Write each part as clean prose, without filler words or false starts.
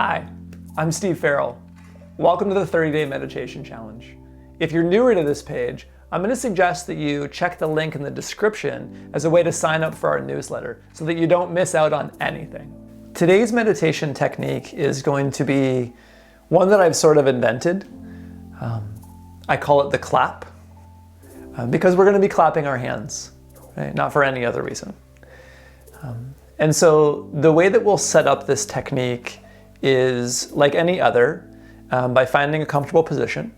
Hi, I'm Steve Ferrell. Welcome to the 30-Day Meditation Challenge. If you're newer to this page, I'm going to suggest that you check the link in the description as a way to sign up for our newsletter so that you don't miss out on anything. Today's meditation technique is going to be one that I've sort of invented. I call it the clap because we're going to be clapping our hands, right? Not for any other reason. And so the way that we'll set up this technique is like any other, by finding a comfortable position.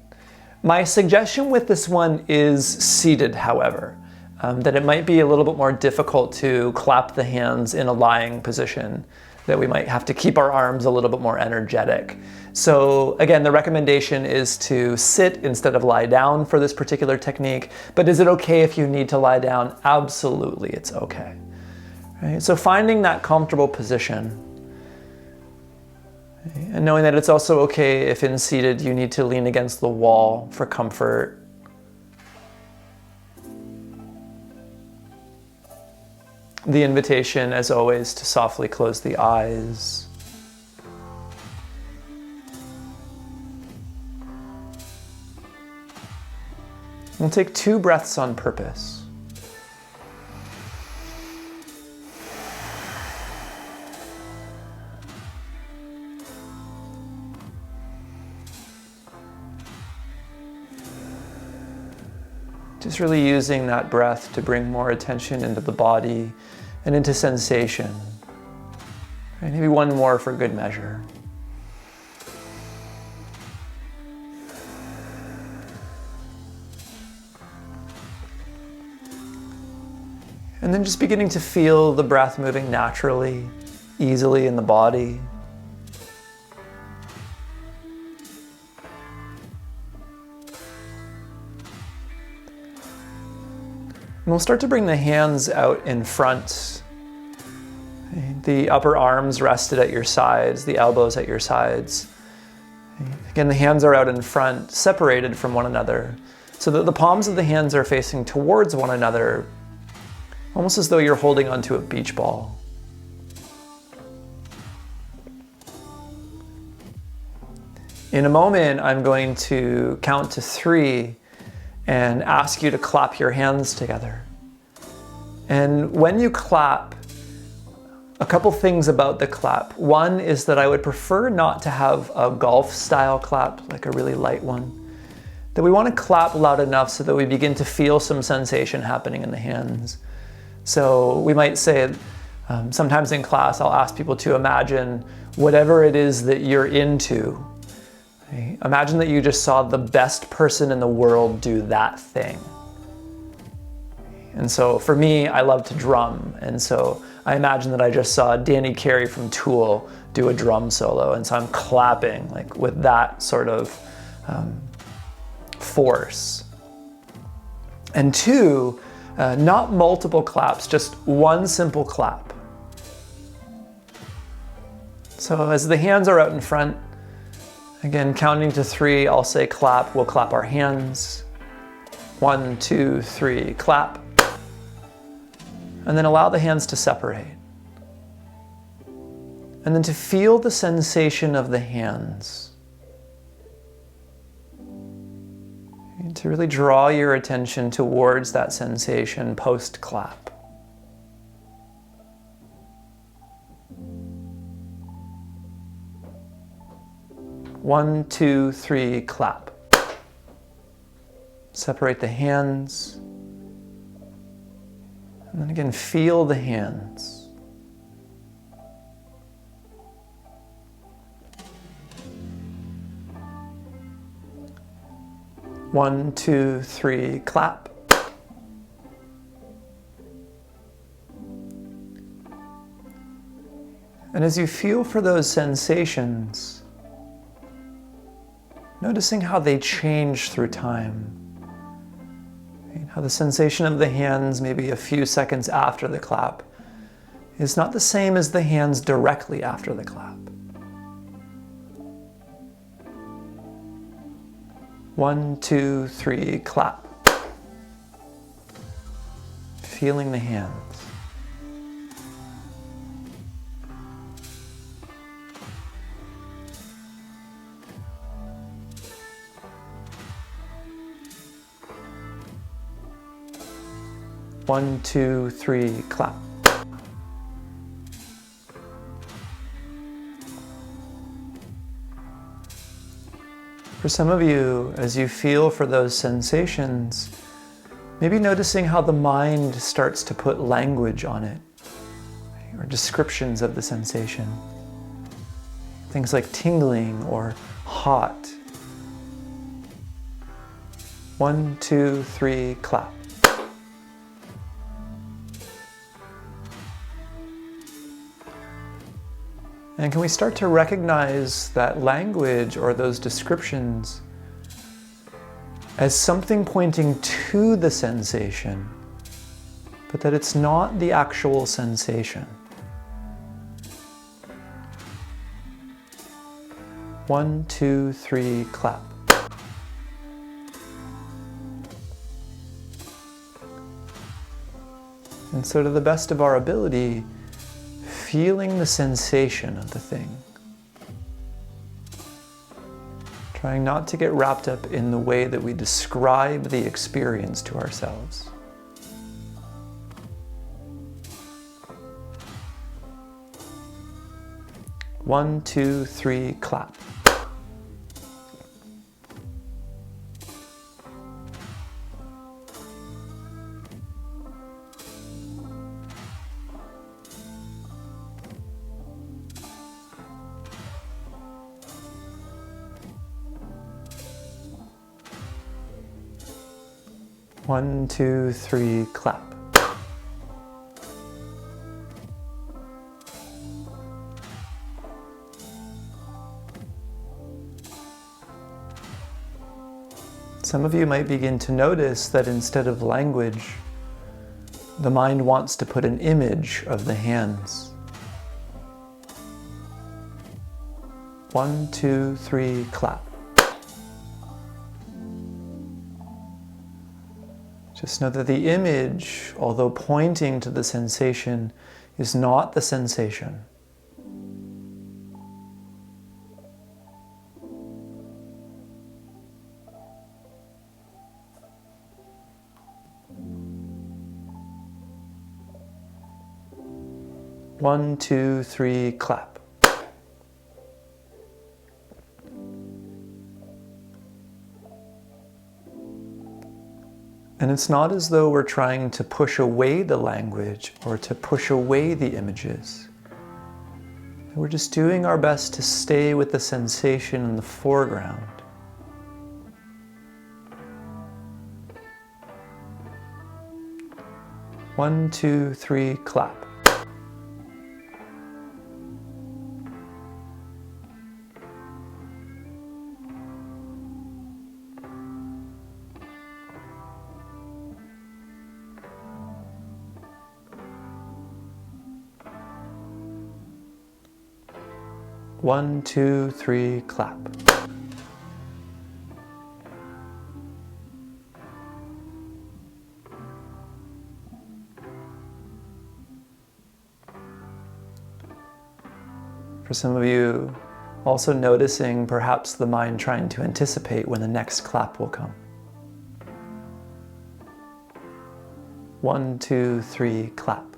My suggestion with this one is seated, however, that it might be a little bit more difficult to clap the hands in a lying position, that we might have to keep our arms a little bit more energetic. So again, the recommendation is to sit instead of lie down for this particular technique, but is it okay if you need to lie down? Absolutely, it's okay. Right? So finding that comfortable position, and knowing that it's also okay if in seated you need to lean against the wall for comfort. The invitation, as always, to softly close the eyes. We'll take 2 breaths on purpose. Just really using that breath to bring more attention into the body and into sensation. Right, maybe one more for good measure. And then just beginning to feel the breath moving naturally, easily in the body. And we'll start to bring the hands out in front. The upper arms rested at your sides, the elbows at your sides. Again, the hands are out in front, separated from one another, so that the palms of the hands are facing towards one another, almost as though you're holding onto a beach ball. In a moment, I'm going to count to 3 and ask you to clap your hands together. And when you clap, a couple things about the clap. One is that I would prefer not to have a golf style clap, like a really light one. That we want to clap loud enough so that we begin to feel some sensation happening in the hands. So we might say, sometimes in class, I'll ask people to imagine whatever it is that you're into. Imagine that you just saw the best person in the world do that thing. And so for me, I love to drum. And so I imagine that I just saw Danny Carey from Tool do a drum solo. And so I'm clapping like with that sort of force. And 2, not multiple claps, just one simple clap. So as the hands are out in front, again, counting to 3, I'll say clap, we'll clap our hands. 1, 2, 3, clap. And then allow the hands to separate. And then to feel the sensation of the hands. And to really draw your attention towards that sensation post-clap. 1, 2, 3, clap. Separate the hands. And then again, feel the hands. One, 2, 3, clap. And as you feel for those sensations, noticing how they change through time. How the sensation of the hands, maybe a few seconds after the clap, is not the same as the hands directly after the clap. 1, 2, 3, clap. Feeling the hands. 1, 2, 3, clap. For some of you, as you feel for those sensations, maybe noticing how the mind starts to put language on it, or descriptions of the sensation. Things like tingling or hot. 1, 2, 3, clap. And can we start to recognize that language or those descriptions as something pointing to the sensation, but that it's not the actual sensation? 1, 2, 3, clap. And so to the best of our ability, feeling the sensation of the thing. Trying not to get wrapped up in the way that we describe the experience to ourselves. One, two, three, clap. One, two, three, clap. Some of you might begin to notice that instead of language, the mind wants to put an image of the hands. 1, 2, 3, clap. Just know that the image, although pointing to the sensation, is not the sensation. One, two, three, clap. And it's not as though we're trying to push away the language or to push away the images. We're just doing our best to stay with the sensation in the foreground. One, two, three, clap. One, two, three, clap. For some of you, also noticing perhaps the mind trying to anticipate when the next clap will come. One, two, three, clap.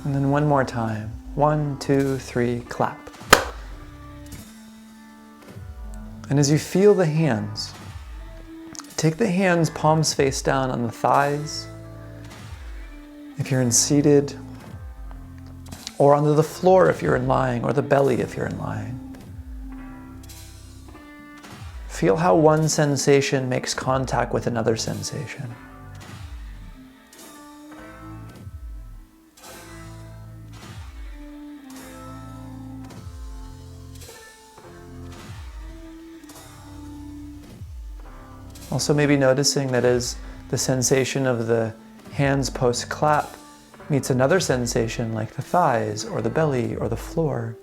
And then one more time. One, two, three, clap. And as you feel the hands, take the hands palms face down on the thighs, if you're in seated, or onto the floor if you're in lying, or the belly if you're in lying. Feel how one sensation makes contact with another sensation. Also maybe noticing that as the sensation of the hands post-clap meets another sensation like the thighs or the belly or the floor,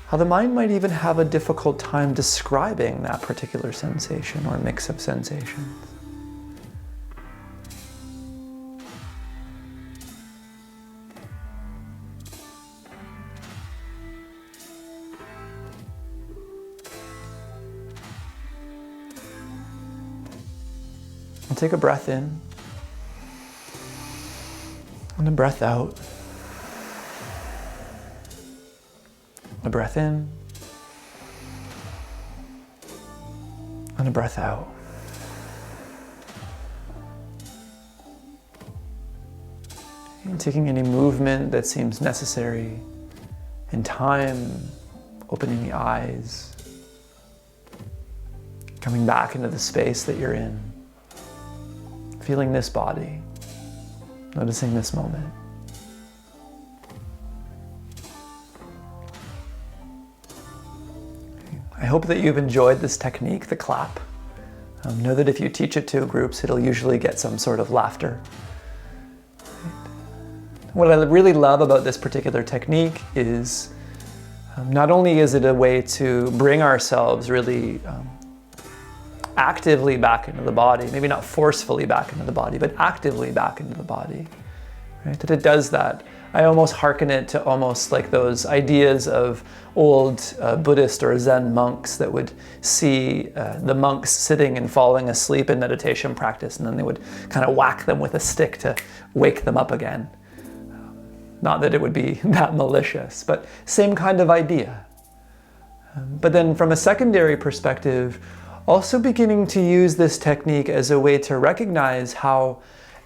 how the mind might even have a difficult time describing that particular sensation or mix of sensations. And take a breath in and a breath out. A breath in and a breath out. And taking any movement that seems necessary in time, opening the eyes, coming back into the space that you're in, feeling this body, noticing this moment. I hope that you've enjoyed this technique, the clap. Know that if you teach it to groups, it'll usually get some sort of laughter. What I really love about this particular technique is not only is it a way to bring ourselves really actively back into the body, maybe not forcefully back into the body, but actively back into the body, right? That it does that. I almost hearken it to almost like those ideas of old Buddhist or Zen monks that would see the monks sitting and falling asleep in meditation practice, and then they would kind of whack them with a stick to wake them up again. Not that it would be that malicious, but same kind of idea. But then from a secondary perspective, also beginning to use this technique as a way to recognize how,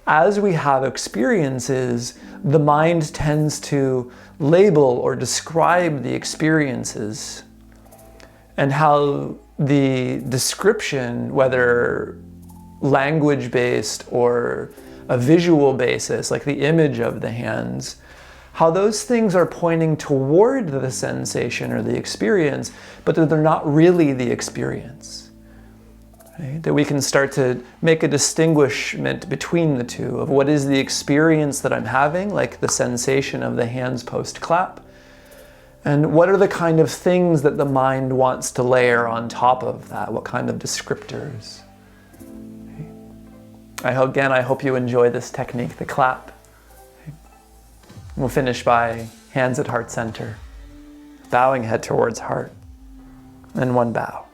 as we have experiences, the mind tends to label or describe the experiences, and how the description, whether language-based or a visual basis, like the image of the hands, how those things are pointing toward the sensation or the experience, but that they're not really the experience. Right? That we can start to make a distinguishment between the two of what is the experience that I'm having, like the sensation of the hands post-clap, and what are the kind of things that the mind wants to layer on top of that, what kind of descriptors. I hope you enjoy this technique, the clap. We'll finish by hands at heart center, bowing head towards heart, and one bow.